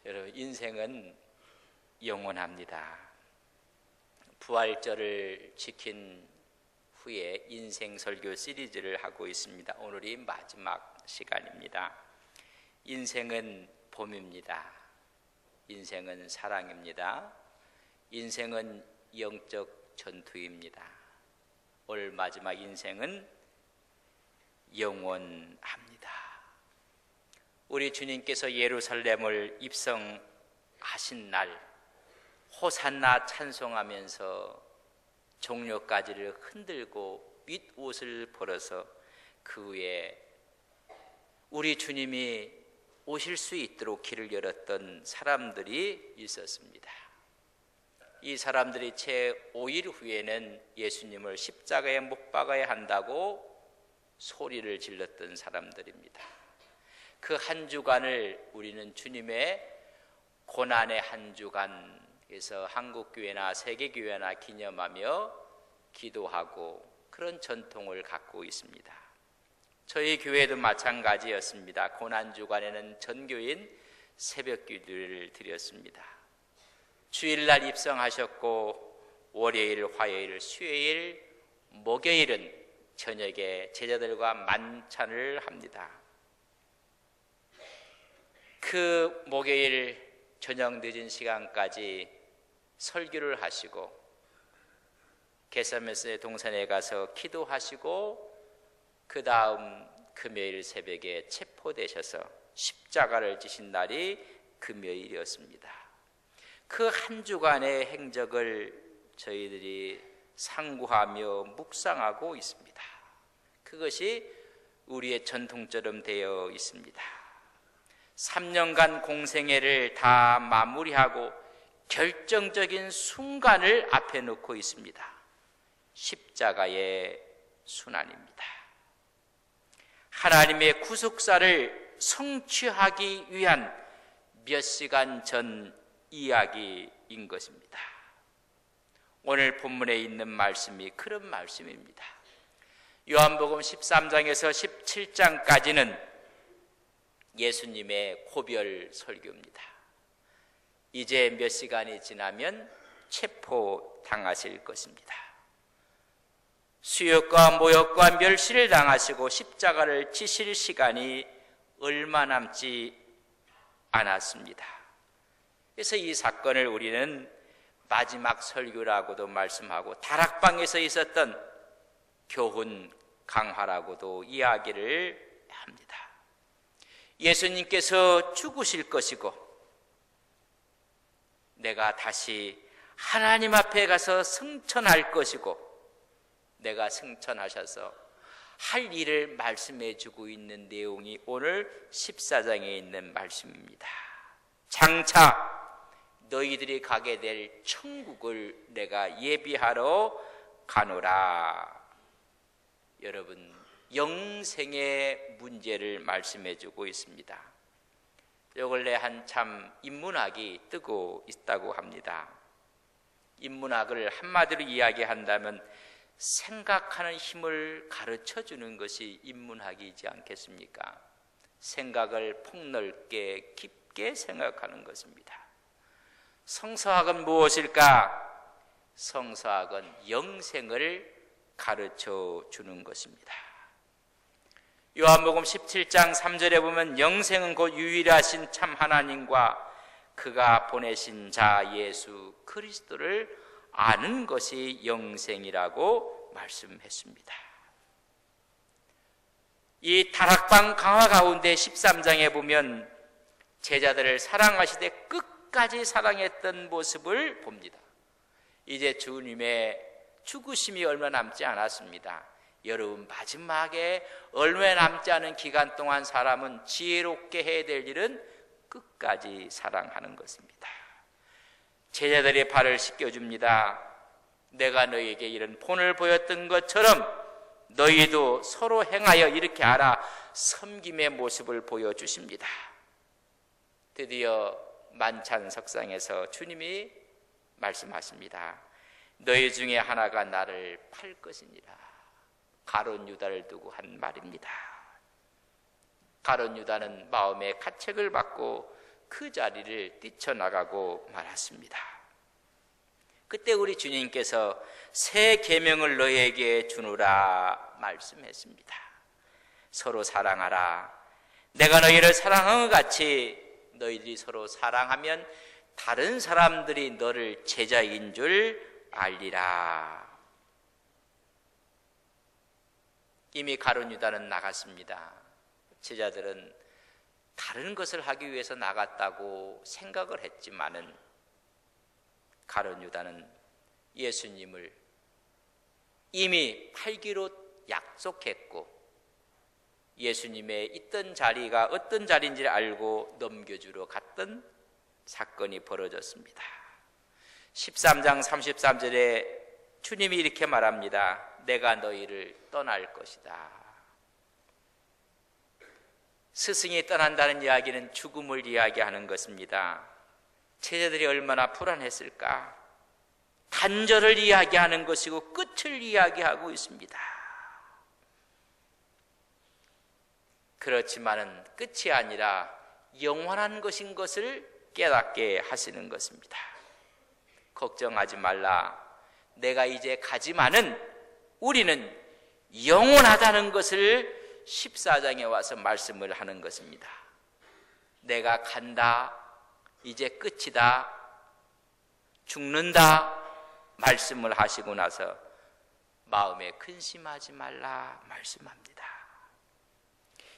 여러분, 인생은 영원합니다. 부활절을 지킨 후에 인생 설교 시리즈를 하고 있습니다. 오늘이 마지막 시간입니다. 인생은 봄입니다. 인생은 사랑입니다. 인생은 영적 전투입니다. 오늘 마지막 인생은 영원합니다. 우리 주님께서 예루살렘을 입성하신 날 호산나 찬송하면서 종려가지를 흔들고 윗옷을 벌어서 그 위에 우리 주님이 오실 수 있도록 길을 열었던 사람들이 있었습니다. 이 사람들이 채 5일 후에는 예수님을 십자가에 못 박아야 한다고 소리를 질렀던 사람들입니다. 그 한 주간을 우리는 주님의 고난의 한 주간에서 한국교회나 세계교회나 기념하며 기도하고 그런 전통을 갖고 있습니다. 저희 교회도 마찬가지였습니다. 고난주간에는 전교인 새벽기도를 드렸습니다. 주일날 입성하셨고 월요일, 화요일, 수요일, 목요일은 저녁에 제자들과 만찬을 합니다. 그 목요일 저녁 늦은 시간까지 설교를 하시고 겟세마네 동산에 가서 기도하시고 그 다음 금요일 새벽에 체포되셔서 십자가를 지신 날이 금요일이었습니다. 그 한 주간의 행적을 저희들이 상고하며 묵상하고 있습니다. 그것이 우리의 전통처럼 되어 있습니다. 3년간 공생애를 다 마무리하고 결정적인 순간을 앞에 놓고 있습니다. 십자가의 순환입니다. 하나님의 구속사를 성취하기 위한 몇 시간 전 이야기인 것입니다. 오늘 본문에 있는 말씀이 그런 말씀입니다. 요한복음 13장에서 17장까지는 예수님의 고별 설교입니다. 이제 몇 시간이 지나면 체포당하실 것입니다. 수욕과 모욕과 멸시를 당하시고 십자가를 지실 시간이 얼마 남지 않았습니다. 그래서 이 사건을 우리는 마지막 설교라고도 말씀하고 다락방에서 있었던 교훈 강화라고도 이야기를 합니다. 예수님께서 죽으실 것이고 내가 다시 하나님 앞에 가서 승천할 것이고 내가 승천하셔서 할 일을 말씀해 주고 있는 내용이 오늘 14장에 있는 말씀입니다. 장차 너희들이 가게 될 천국을 내가 예비하러 가노라. 여러분, 영생의 문제를 말씀해 주고 있습니다. 요 근래 한참 인문학이 뜨고 있다고 합니다. 인문학을 한마디로 이야기한다면 생각하는 힘을 가르쳐 주는 것이 인문학이지 않겠습니까? 생각을 폭넓게 깊게 생각하는 것입니다. 성서학은 무엇일까? 성서학은 영생을 가르쳐 주는 것입니다. 요한복음 17장 3절에 보면 영생은 곧 유일하신 참 하나님과 그가 보내신 자 예수 그리스도를 아는 것이 영생이라고 말씀했습니다. 이 다락방 강화 가운데 13장에 보면 제자들을 사랑하시되 끝까지 사랑했던 모습을 봅니다. 이제 주님의 죽으심이 얼마 남지 않았습니다. 여러분, 마지막에 얼마 남지 않은 기간 동안 사람은 지혜롭게 해야 될 일은 끝까지 사랑하는 것입니다. 제자들의 발을 씻겨줍니다. 내가 너희에게 이런 본을 보였던 것처럼 너희도 서로 행하여 이렇게 하라. 섬김의 모습을 보여주십니다. 드디어 만찬 석상에서 주님이 말씀하십니다. 너희 중에 하나가 나를 팔 것이니라. 가룟 유다를 두고 한 말입니다. 가룟 유다는 마음의 가책을 받고 그 자리를 뛰쳐나가고 말았습니다. 그때 우리 주님께서 새 계명을 너희에게 주노라 말씀했습니다. 서로 사랑하라. 내가 너희를 사랑한 것 같이 너희들이 서로 사랑하면 다른 사람들이 너를 제자인 줄 알리라. 이미 가룟 유다는 나갔습니다. 제자들은 다른 것을 하기 위해서 나갔다고 생각을 했지만은 가룟 유다는 예수님을 이미 팔기로 약속했고 예수님의 있던 자리가 어떤 자리인지를 알고 넘겨주러 갔던 사건이 벌어졌습니다. 13장 33절에 주님이 이렇게 말합니다. 내가 너희를 떠날 것이다. 스승이 떠난다는 이야기는 죽음을 이야기하는 것입니다. 제자들이 얼마나 불안했을까? 단절을 이야기하는 것이고 끝을 이야기하고 있습니다. 그렇지만은 끝이 아니라 영원한 것인 것을 깨닫게 하시는 것입니다. 걱정하지 말라. 내가 이제 가지만은 우리는 영원하다는 것을 14장에 와서 말씀을 하는 것입니다. 내가 간다. 이제 끝이다. 죽는다. 말씀을 하시고 나서 마음에 근심하지 말라 말씀합니다.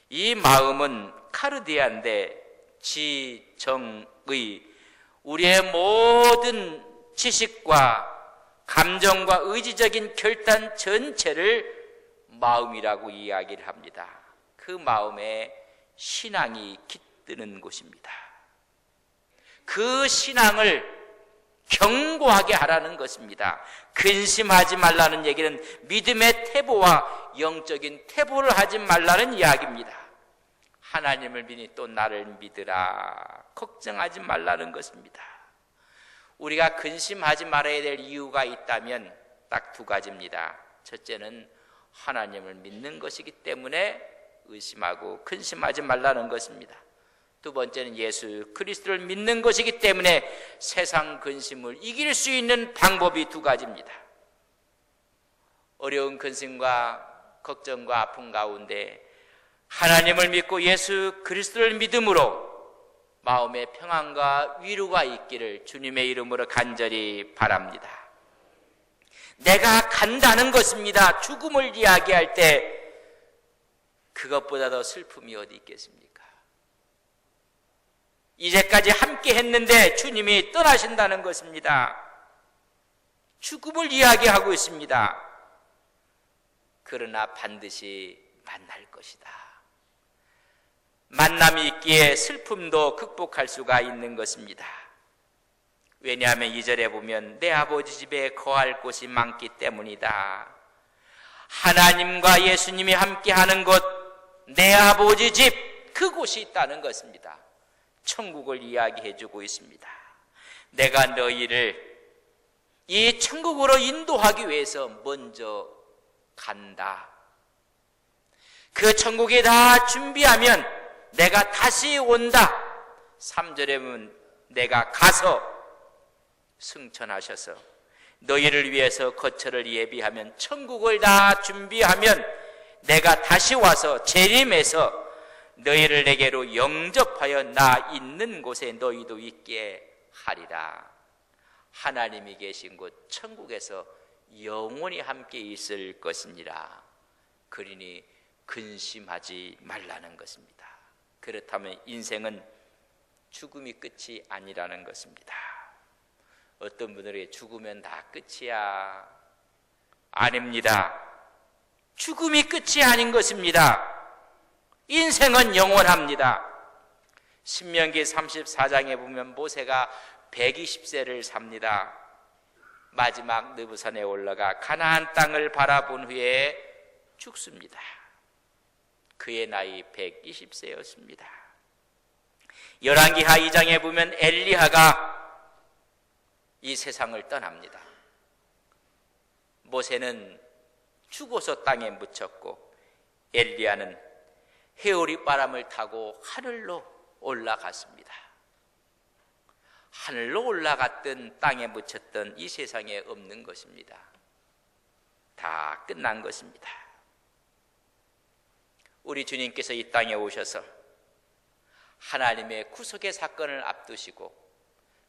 이 마음은 카르디아인데 지정의 우리의 모든 지식과 감정과 의지적인 결단 전체를 마음이라고 이야기를 합니다. 그 마음에 신앙이 깃드는 곳입니다. 그 신앙을 견고하게 하라는 것입니다. 근심하지 말라는 얘기는 믿음의 태보와 영적인 태보를 하지 말라는 이야기입니다. 하나님을 믿니 또 나를 믿으라. 걱정하지 말라는 것입니다. 우리가 근심하지 말아야 될 이유가 있다면 딱 두 가지입니다. 첫째는 하나님을 믿는 것이기 때문에 의심하고 근심하지 말라는 것입니다. 두 번째는 예수 그리스도를 믿는 것이기 때문에 세상 근심을 이길 수 있는 방법이 두 가지입니다. 어려운 근심과 걱정과 아픔 가운데 하나님을 믿고 예수 그리스도를 믿음으로 마음의 평안과 위로가 있기를 주님의 이름으로 간절히 바랍니다. 내가 간다는 것입니다. 죽음을 이야기할 때 그것보다 더 슬픔이 어디 있겠습니까? 이제까지 함께 했는데 주님이 떠나신다는 것입니다. 죽음을 이야기하고 있습니다. 그러나 반드시 만날 것이다. 만남이 있기에 슬픔도 극복할 수가 있는 것입니다. 왜냐하면 2절에 보면 내 아버지 집에 거할 곳이 많기 때문이다. 하나님과 예수님이 함께하는 곳, 내 아버지 집, 그곳이 있다는 것입니다. 천국을 이야기해주고 있습니다. 내가 너희를 이 천국으로 인도하기 위해서 먼저 간다. 그 천국에 다 준비하면 내가 다시 온다. 3절에 보면 내가 가서 승천하셔서 너희를 위해서 거처를 예비하면 천국을 다 준비하면 내가 다시 와서 재림해서 너희를 내게로 영접하여 나 있는 곳에 너희도 있게 하리라. 하나님이 계신 곳 천국에서 영원히 함께 있을 것이니라. 그러니 근심하지 말라는 것입니다. 그렇다면 인생은 죽음이 끝이 아니라는 것입니다. 어떤 분들이 죽으면 다 끝이야. 아닙니다. 죽음이 끝이 아닌 것입니다. 인생은 영원합니다. 신명기 34장에 보면 모세가 120세를 삽니다. 마지막 느부산에 올라가 가나안 땅을 바라본 후에 죽습니다. 그의 나이 120세였습니다. 열왕기하 2장에 보면 엘리야가 이 세상을 떠납니다. 모세는 죽어서 땅에 묻혔고 엘리야는 해오리 바람을 타고 하늘로 올라갔습니다. 하늘로 올라갔든 땅에 묻혔든 이 세상에 없는 것입니다. 다 끝난 것입니다. 우리 주님께서 이 땅에 오셔서 하나님의 구속의 사건을 앞두시고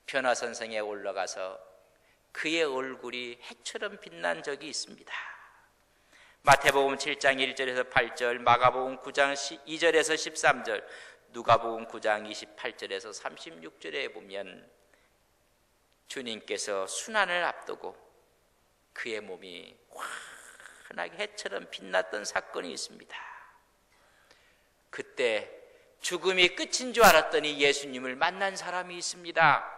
변화선상에 올라가서 그의 얼굴이 해처럼 빛난 적이 있습니다. 마태복음 7장 1절에서 8절, 마가복음 9장 2절에서 13절, 누가복음 9장 28절에서 36절에 보면 주님께서 순환을 앞두고 그의 몸이 환하게 해처럼 빛났던 사건이 있습니다. 그때 죽음이 끝인 줄 알았더니 예수님을 만난 사람이 있습니다.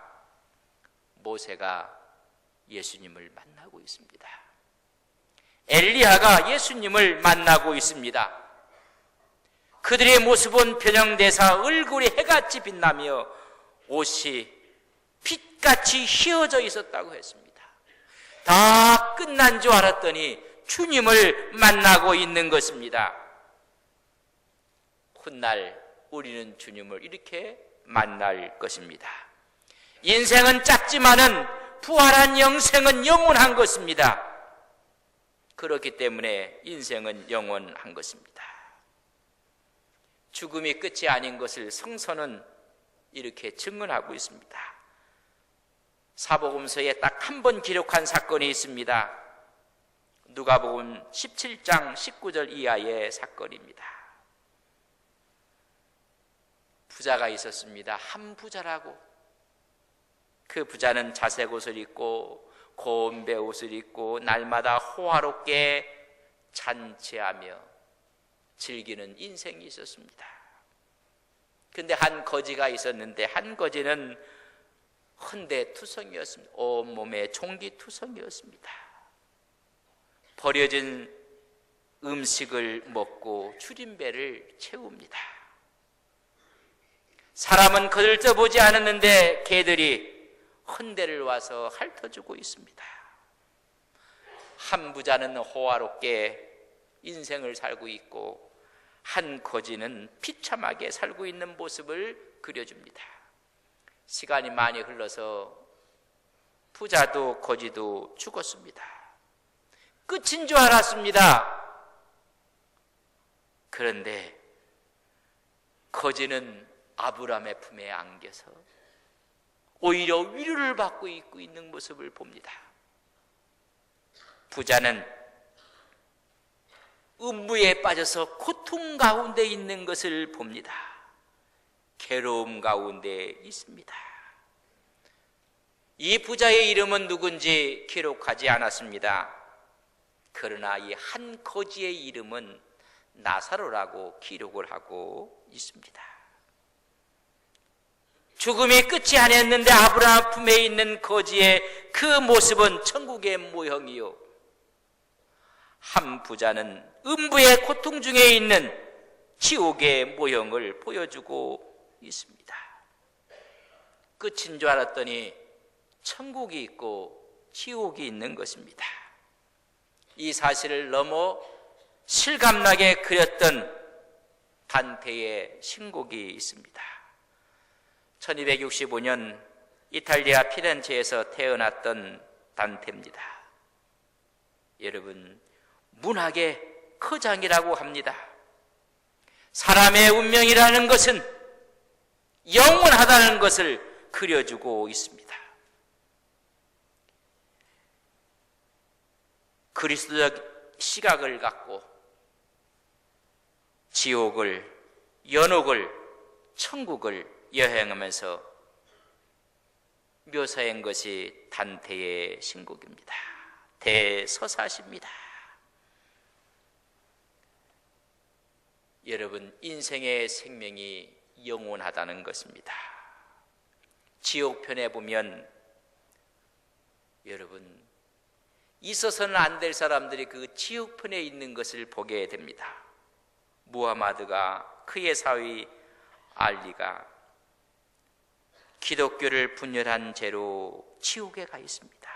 모세가 예수님을 만나고 있습니다. 엘리야가 예수님을 만나고 있습니다. 그들의 모습은 변형돼서 얼굴이 해같이 빛나며 옷이 빛같이 휘어져 있었다고 했습니다. 다 끝난 줄 알았더니 주님을 만나고 있는 것입니다. 훗날 우리는 주님을 이렇게 만날 것입니다. 인생은 짧지만은 부활한 영생은 영원한 것입니다. 그렇기 때문에 인생은 영원한 것입니다. 죽음이 끝이 아닌 것을 성서는 이렇게 증언하고 있습니다. 사복음서에 딱 한 번 기록한 사건이 있습니다. 누가복음 17장 19절 이하의 사건입니다. 부자가 있었습니다. 한 부자라고. 그 부자는 자색 옷을 입고 고운 베옷을 입고 날마다 호화롭게 잔치하며 즐기는 인생이 있었습니다. 근데 한 거지가 있었는데 한 거지는 헌데투성이었습니다. 온몸에 총기투성이었습니다. 버려진 음식을 먹고 줄임배를 채웁니다. 사람은 그를 떠보지 않았는데 개들이 헌데를 와서 핥아주고 있습니다. 한 부자는 호화롭게 인생을 살고 있고 한 거지는 비참하게 살고 있는 모습을 그려줍니다. 시간이 많이 흘러서 부자도 거지도 죽었습니다. 끝인 줄 알았습니다. 그런데 거지는 아브라함의 품에 안겨서 오히려 위로를 받고 있고 있는 모습을 봅니다. 부자는 음부에 빠져서 고통 가운데 있는 것을 봅니다. 괴로움 가운데 있습니다. 이 부자의 이름은 누군지 기록하지 않았습니다. 그러나 이 한 거지의 이름은 나사로라고 기록을 하고 있습니다. 죽음이 끝이 아니었는데 아브라함 품에 있는 거지의 그 모습은 천국의 모형이요, 한 부자는 음부의 고통 중에 있는 지옥의 모형을 보여주고 있습니다. 끝인 줄 알았더니 천국이 있고 지옥이 있는 것입니다. 이 사실을 너무 실감나게 그렸던 단테의 신곡이 있습니다. 1265년 이탈리아 피렌체에서 태어났던 단테입니다. 여러분, 문학의 거장이라고 합니다. 사람의 운명이라는 것은 영원하다는 것을 그려주고 있습니다. 그리스도적 시각을 갖고 지옥을, 연옥을, 천국을 여행하면서 묘사한 것이 단테의 신곡입니다. 대서사시입니다. 여러분, 인생의 생명이 영원하다는 것입니다. 지옥편에 보면 여러분, 있어서는 안 될 사람들이 그 지옥편에 있는 것을 보게 됩니다. 무하마드가, 그의 사위 알리가 기독교를 분열한 죄로 지옥에 가 있습니다.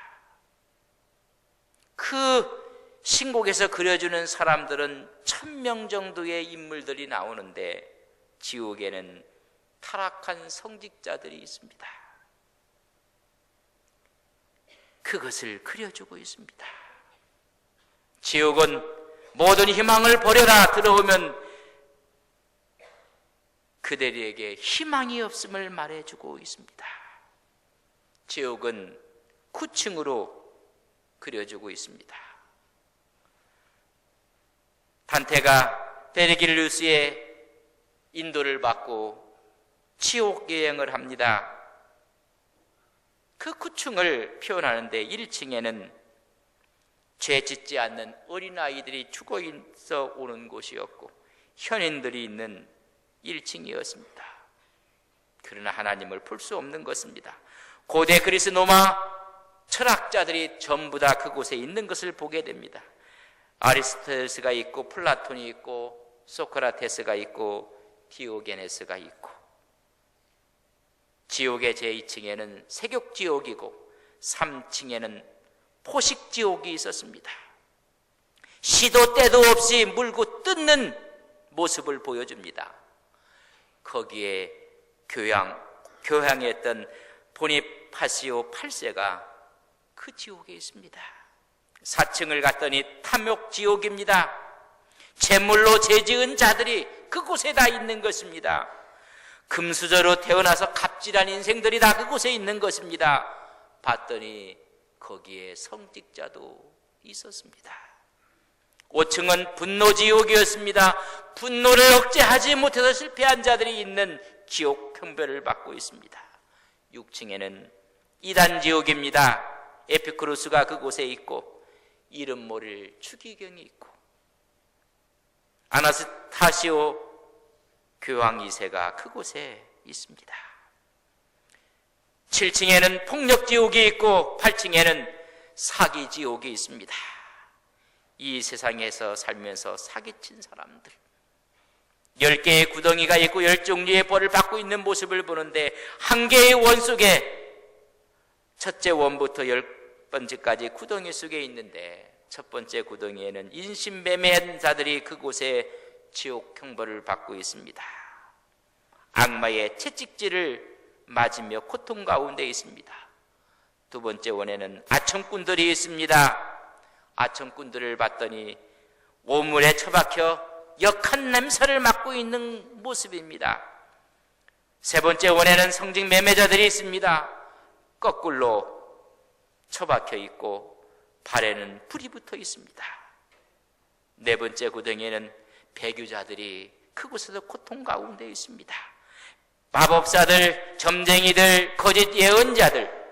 그 신곡에서 그려주는 사람들은 1000명 정도의 인물들이 나오는데 지옥에는 타락한 성직자들이 있습니다. 그것을 그려주고 있습니다. 지옥은 모든 희망을 버려라 들어오면 그들에게 희망이 없음을 말해주고 있습니다. 지옥은 9층으로 그려주고 있습니다. 단테가 베르길루스의 인도를 받고 지옥 여행을 합니다. 그 9층을 표현하는데 1층에는 죄 짓지 않는 어린아이들이 죽어 있어 오는 곳이었고 현인들이 있는 1층이었습니다. 그러나 하나님을 볼 수 없는 것입니다. 고대 그리스 로마 철학자들이 전부 다 그곳에 있는 것을 보게 됩니다. 아리스토텔레스가 있고 플라톤이 있고 소크라테스가 있고 디오게네스가 있고, 지옥의 제2층에는 세격지옥이고 3층에는 포식지옥이 있었습니다. 시도 때도 없이 물고 뜯는 모습을 보여줍니다. 거기에 교황이었던 보니파시오 8세가 그 지옥에 있습니다. 4층을 갔더니 탐욕지옥입니다. 재물로 죄지은 자들이 그곳에 다 있는 것입니다. 금수저로 태어나서 갑질한 인생들이 다 그곳에 있는 것입니다. 봤더니 거기에 성직자도 있었습니다. 5층은 분노지옥이었습니다. 분노를 억제하지 못해서 실패한 자들이 있는 지옥 형벌을 받고 있습니다. 6층에는 이단지옥입니다. 에피쿠로스가 그곳에 있고 이름 모를 추기경이 있고 아나스타시오 교황 2세가 그곳에 있습니다. 7층에는 폭력지옥이 있고 8층에는 사기지옥이 있습니다. 이 세상에서 살면서 사기친 사람들 10개의 구덩이가 있고 10종류의 벌을 받고 있는 모습을 보는데 한 개의 원 속에 첫째 원부터 10번째까지 구덩이 속에 있는데 첫 번째 구덩이에는 인신매매한 자들이 그곳에 지옥 형벌을 받고 있습니다. 악마의 채찍질을 맞으며 고통 가운데 있습니다. 두 번째 원에는 아청꾼들이 있습니다. 아청꾼들을 봤더니 오물에 처박혀 역한 냄새를 맡고 있는 모습입니다. 세 번째 원에는 성직 매매자들이 있습니다. 거꾸로 처박혀 있고 발에는 불이 붙어 있습니다. 네 번째 구덩이에는 배교자들이 그곳에서 고통 가운데 있습니다. 마법사들, 점쟁이들, 거짓 예언자들.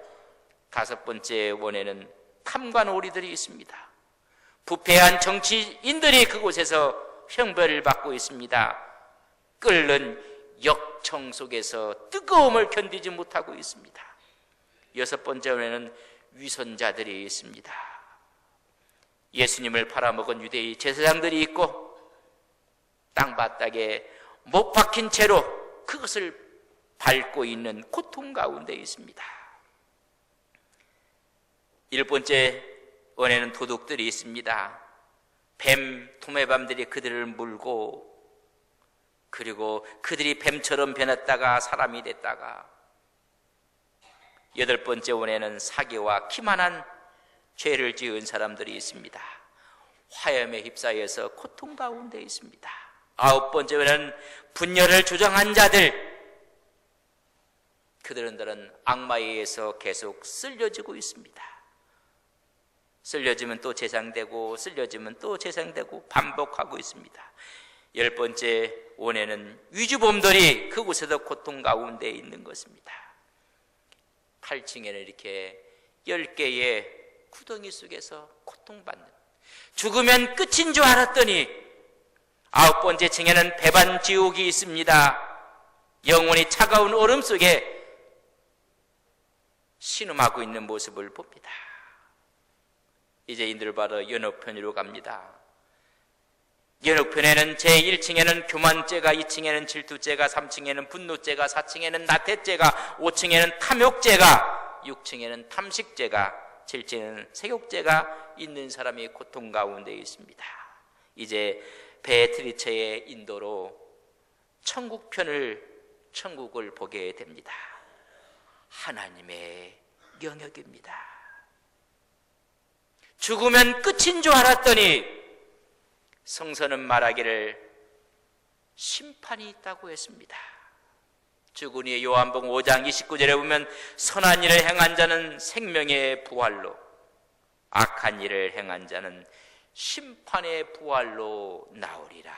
다섯 번째 원에는 탐관오리들이 있습니다. 부패한 정치인들이 그곳에서 형벌을 받고 있습니다. 끓는 역청 속에서 뜨거움을 견디지 못하고 있습니다. 여섯 번째 원에는 위선자들이 있습니다. 예수님을 팔아먹은 유대인 제사장들이 있고 땅바닥에 못 박힌 채로 그것을 밟고 있는 고통 가운데 있습니다. 일 번째 원에는 도둑들이 있습니다. 뱀, 도매뱀들이 그들을 물고 그리고 그들이 뱀처럼 변했다가 사람이 됐다가 여덟 번째 원에는 사기와 기만한 죄를 지은 사람들이 있습니다. 화염에 휩싸여서 고통 가운데 있습니다. 아홉 번째 원에는 분열을 조장한 자들, 그들은 악마에 의해서 계속 쓸려지고 있습니다. 쓸려지면 또 재상되고 쓸려지면 또 재상되고 반복하고 있습니다. 열 번째 원에는 위주범들이 그곳에도 고통 가운데 있는 것입니다. 8층에는 이렇게 10개의 구덩이 속에서 고통받는, 죽으면 끝인 줄 알았더니 아홉 번째 층에는 배반지옥이 있습니다. 영혼이 차가운 얼음 속에 신음하고 있는 모습을 봅니다. 이제 인들바로 연옥편으로 갑니다. 연옥편에는 제1층에는 교만죄가, 2층에는 질투죄가, 3층에는 분노죄가, 4층에는 나태죄가, 5층에는 탐욕죄가, 6층에는 탐식죄가, 7층에는 세욕죄가 있는 사람이 고통 가운데 있습니다. 이제 베트리체의 인도로 천국을 보게 됩니다. 하나님의 영역입니다. 죽으면 끝인 줄 알았더니 성서는 말하기를 심판이 있다고 했습니다. 죽은 이의 요한복음 5장 29절에 보면 선한 일을 행한 자는 생명의 부활로, 악한 일을 행한 자는 심판의 부활로 나오리라.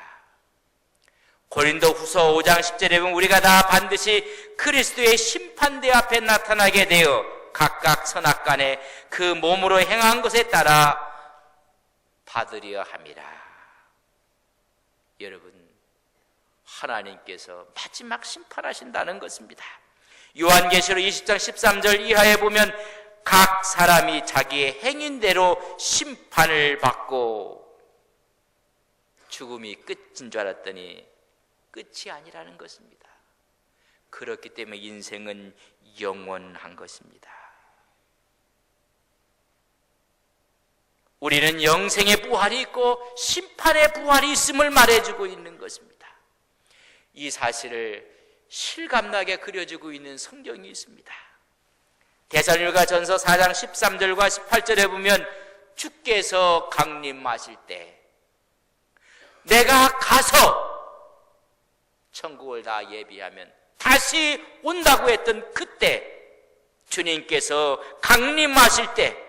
고린도후서 5장 10절에 보면 우리가 다 반드시 그리스도의 심판대 앞에 나타나게 되어 각각 선악간에 그 몸으로 행한 것에 따라 받으려 함이라. 여러분, 하나님께서 마지막 심판하신다는 것입니다. 요한계시록 20장 13절 이하에 보면 각 사람이 자기의 행인대로 심판을 받고, 죽음이 끝인 줄 알았더니 끝이 아니라는 것입니다. 그렇기 때문에 인생은 영원한 것입니다. 우리는 영생의 부활이 있고 심판의 부활이 있음을 말해주고 있는 것입니다. 이 사실을 실감나게 그려주고 있는 성경이 있습니다. 데살로니가전서 4장 13절과 18절에 보면 주께서 강림하실 때 내가 가서 천국을 다 예비하면 다시 온다고 했던 그때, 주님께서 강림하실 때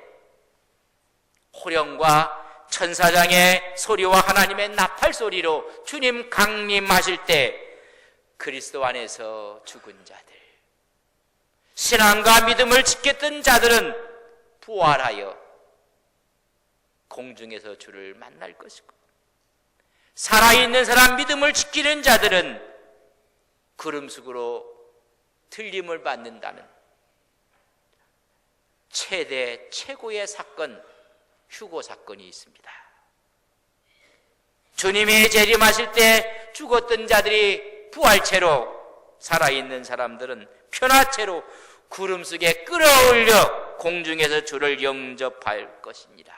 호령과 천사장의 소리와 하나님의 나팔 소리로 주님 강림하실 때 그리스도 안에서 죽은 자들, 신앙과 믿음을 지켰던 자들은 부활하여 공중에서 주를 만날 것이고, 살아있는 사람 믿음을 지키는 자들은 구름 속으로 들림을 받는다는 최고의 사건, 휴고 사건이 있습니다. 주님이 재림하실 때 죽었던 자들이 부활체로, 살아있는 사람들은 편화체로 구름 속에 끌어올려 공중에서 주를 영접할 것입니다.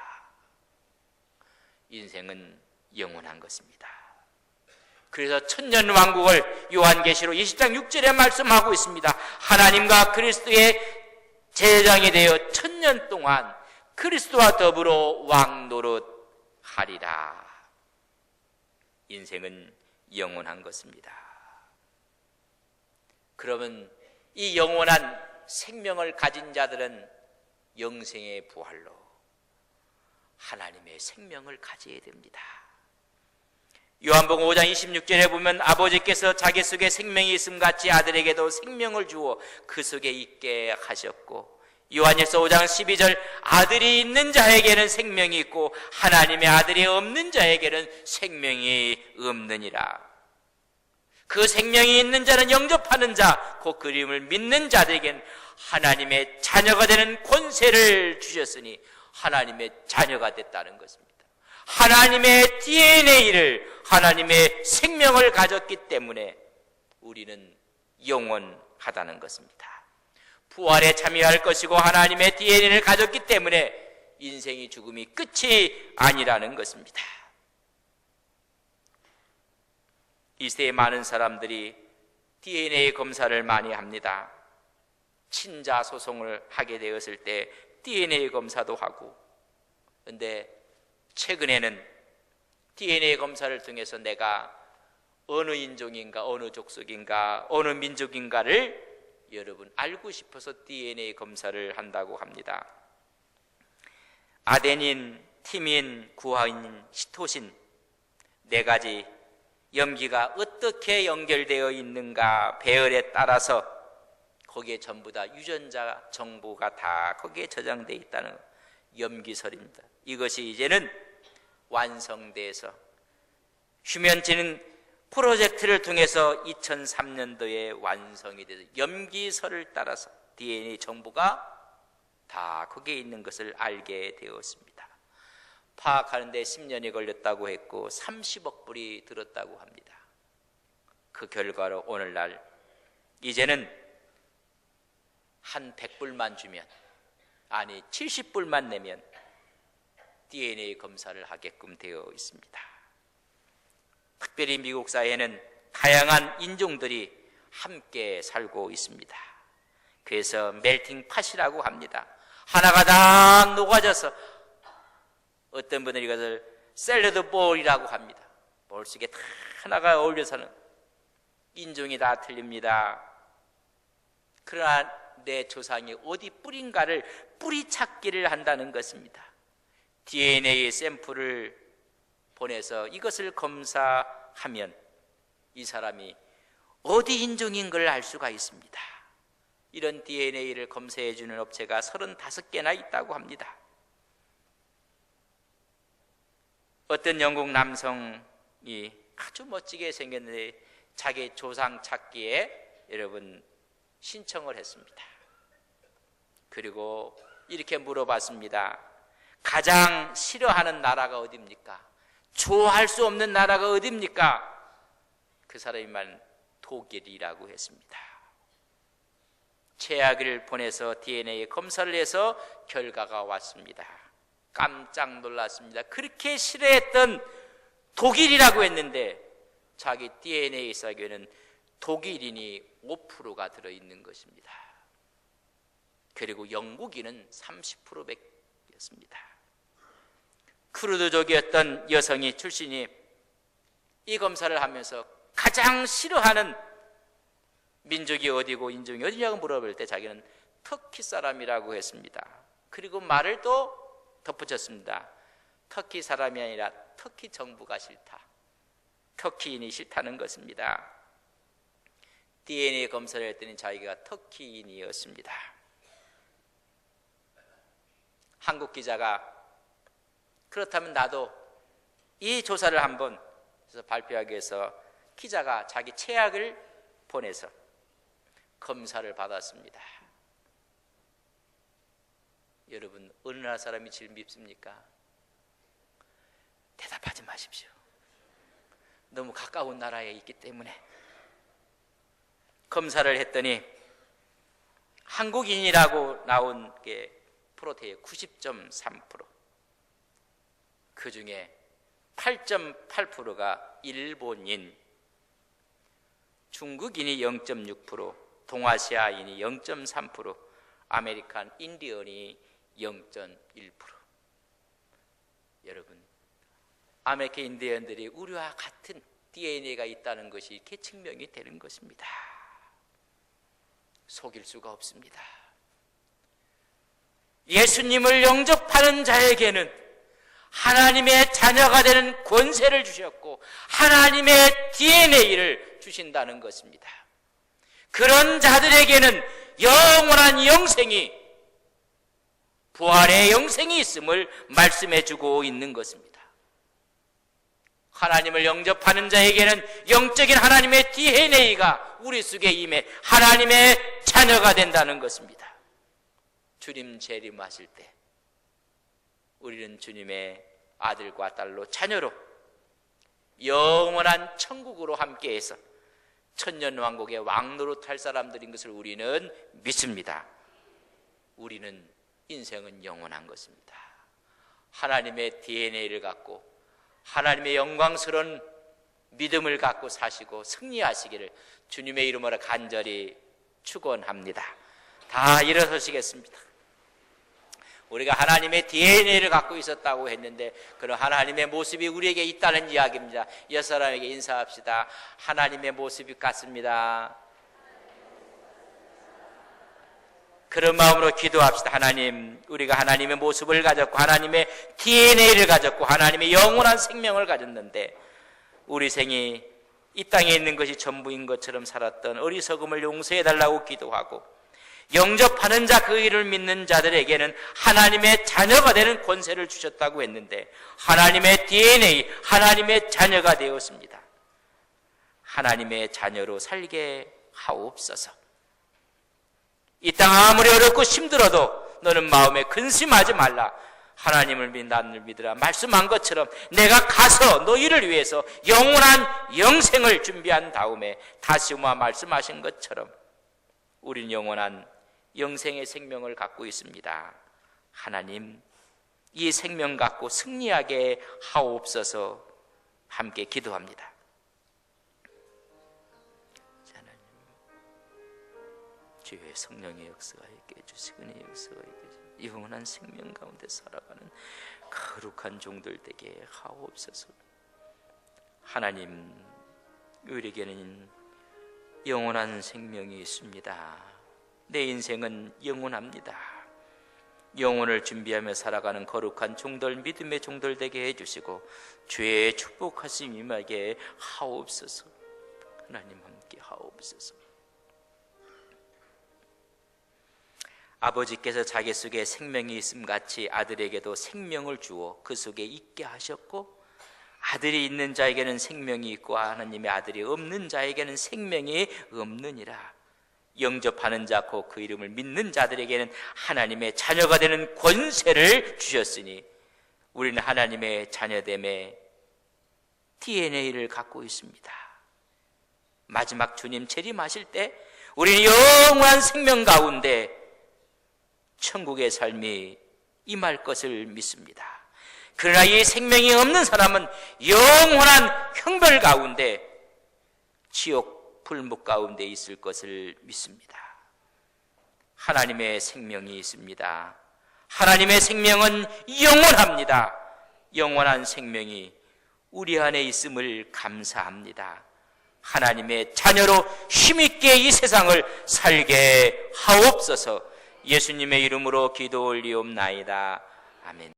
인생은 영원한 것입니다. 그래서 천년왕국을 요한계시록 20장 6절에 말씀하고 있습니다. 하나님과 그리스도의 제사장이 되어 천년 동안 그리스도와 더불어 왕노릇하리라. 인생은 영원한 것입니다. 그러면 이 영원한 생명을 가진 자들은 영생의 부활로 하나님의 생명을 가져야 됩니다. 요한복음 5장 26절에 보면 아버지께서 자기 속에 생명이 있음 같이 아들에게도 생명을 주어 그 속에 있게 하셨고, 요한일서 5장 12절 아들이 있는 자에게는 생명이 있고 하나님의 아들이 없는 자에게는 생명이 없느니라. 그 생명이 있는 자는 영접하는 자, 그 그림을 믿는 자들에게는 하나님의 자녀가 되는 권세를 주셨으니 하나님의 자녀가 됐다는 것입니다. 하나님의 DNA를, 하나님의 생명을 가졌기 때문에 우리는 영원하다는 것입니다. 부활에 참여할 것이고 하나님의 DNA를 가졌기 때문에 인생이 죽음이 끝이 아니라는 것입니다. 이 시대에 많은 사람들이 DNA 검사를 많이 합니다. 친자 소송을 하게 되었을 때 DNA 검사도 하고, 그런데 최근에는 DNA 검사를 통해서 내가 어느 인종인가, 어느 족속인가, 어느 민족인가를 여러분 알고 싶어서 DNA 검사를 한다고 합니다. 아데닌, 티민, 구아닌, 시토신 4가지 염기가 어떻게 연결되어 있는가 배열에 따라서 거기에 전부 다 유전자 정보가 다 거기에 저장되어 있다는 염기설입니다. 이것이 이제는 완성돼서 휴면지능 프로젝트를 통해서 2003년도에 완성이 돼서 염기설을 따라서 DNA 정보가 다 거기에 있는 것을 알게 되었습니다. 파악하는데 10년이 걸렸다고 했고 30억 불이 들었다고 합니다. 그 결과로 오늘날 이제는 한 100불만 주면, 아니 70불만 내면 DNA 검사를 하게끔 되어 있습니다. 특별히 미국 사회에는 다양한 인종들이 함께 살고 있습니다. 그래서 멜팅 팟이라고 합니다. 하나가 다 녹아져서 어떤 분은 이것을 샐러드 볼이라고 합니다. 볼 속에 다 하나가 어울려서는 인종이 다 틀립니다. 그러나 내 조상이 어디 뿌린가를 뿌리 찾기를 한다는 것입니다. DNA 샘플을 보내서 이것을 검사하면 이 사람이 어디 인종인 걸 알 수가 있습니다. 이런 DNA를 검사해 주는 업체가 35개나 있다고 합니다. 어떤 영국 남성이 아주 멋지게 생겼는데 자기 조상 찾기에 여러분 신청을 했습니다. 그리고 이렇게 물어봤습니다. 가장 싫어하는 나라가 어디입니까? 좋아할 수 없는 나라가 어디입니까? 그 사람이 말은 독일이라고 했습니다. 최악을 보내서 DNA 검사를 해서 결과가 왔습니다. 깜짝 놀랐습니다. 그렇게 싫어했던 독일이라고 했는데 자기 DNA 싹에는 독일인이 5%가 들어있는 것입니다. 그리고 영국인은 30%였습니다. 쿠르드족이었던 여성이 출신이 이 검사를 하면서 가장 싫어하는 민족이 어디고 인종이 어디냐고 물어볼 때 자기는 터키 사람이라고 했습니다. 그리고 말을 또 덧붙였습니다. 터키 사람이 아니라 터키 정부가 싫다. 터키인이 싫다는 것입니다. DNA 검사를 했더니 자기가 터키인이었습니다. 한국 기자가 그렇다면 나도 이 조사를 한번 발표하기 위해서 기자가 자기 최악을 보내서 검사를 받았습니다. 여러분, 어느 나라 사람이 제일 밉습니까? 대답하지 마십시오. 너무 가까운 나라에 있기 때문에. 검사를 했더니 한국인이라고 나온 게 프로테인 90.3%, 그 중에 8.8%가 일본인, 중국인이 0.6%, 동아시아인이 0.3%, 아메리칸 인디언이 0.1%. 여러분, 아메리칸 인디언들이 우리와 같은 DNA가 있다는 것이 이렇게 증명이 되는 것입니다. 속일 수가 없습니다. 예수님을 영접하는 자에게는 하나님의 자녀가 되는 권세를 주셨고 하나님의 DNA를 주신다는 것입니다. 그런 자들에게는 영원한 영생이, 부활의 영생이 있음을 말씀해 주고 있는 것입니다. 하나님을 영접하는 자에게는 영적인 하나님의 DNA가 우리 속에 임해 하나님의 자녀가 된다는 것입니다. 주님 재림하실 때 우리는 주님의 아들과 딸로, 자녀로 영원한 천국으로 함께해서 천년왕국의 왕노릇할 사람들인 것을 우리는 믿습니다. 우리는 인생은 영원한 것입니다. 하나님의 DNA를 갖고 하나님의 영광스러운 믿음을 갖고 사시고 승리하시기를 주님의 이름으로 간절히 축원합니다. 다 일어서시겠습니다. 우리가 하나님의 DNA를 갖고 있었다고 했는데 그런 하나님의 모습이 우리에게 있다는 이야기입니다. 옆 사람에게 인사합시다. 하나님의 모습이 같습니다. 그런 마음으로 기도합시다. 하나님, 우리가 하나님의 모습을 가졌고 하나님의 DNA를 가졌고 하나님의 영원한 생명을 가졌는데 우리 생이 이 땅에 있는 것이 전부인 것처럼 살았던 어리석음을 용서해달라고 기도하고, 영접하는 자, 그 일을 믿는 자들에게는 하나님의 자녀가 되는 권세를 주셨다고 했는데 하나님의 DNA, 하나님의 자녀가 되었습니다. 하나님의 자녀로 살게 하옵소서. 이 땅 아무리 어렵고 힘들어도 너는 마음에 근심하지 말라. 하나님을 믿, 나를 믿으라. 말씀한 것처럼 내가 가서 너희를 위해서 영원한 영생을 준비한 다음에 다시 와 말씀하신 것처럼 우리는 영원한 영생의 생명을 갖고 있습니다. 하나님, 이 생명 갖고 승리하게 하옵소서. 함께 기도합니다. 하나님, 주의 성령의 역사가 있게 해주시고 은혜의 역사가 있게 해주시고 영원한 생명 가운데 살아가는 거룩한 종들 되게 하옵소서. 하나님, 우리에게는 영원한 생명이 있습니다. 내 인생은 영원합니다. 영혼을 준비하며 살아가는 거룩한 종들, 믿음의 종들 되게 해주시고 주의 축복하심 임하게 하옵소서. 하나님 함께 하옵소서. 아버지께서 자기 속에 생명이 있음 같이 아들에게도 생명을 주어 그 속에 있게 하셨고, 아들이 있는 자에게는 생명이 있고 하나님의 아들이 없는 자에게는 생명이 없느니라. 영접하는 자 곧 그 이름을 믿는 자들에게는 하나님의 자녀가 되는 권세를 주셨으니 우리는 하나님의 자녀됨의 DNA를 갖고 있습니다. 마지막 주님 재림하실 때 우리는 영원한 생명 가운데 천국의 삶이 임할 것을 믿습니다. 그러나 이 생명이 없는 사람은 영원한 형벌 가운데, 지옥 불목 가운데 있을 것을 믿습니다. 하나님의 생명이 있습니다. 하나님의 생명은 영원합니다. 영원한 생명이 우리 안에 있음을 감사합니다. 하나님의 자녀로 힘있게 이 세상을 살게 하옵소서. 예수님의 이름으로 기도 올리옵나이다. 아멘.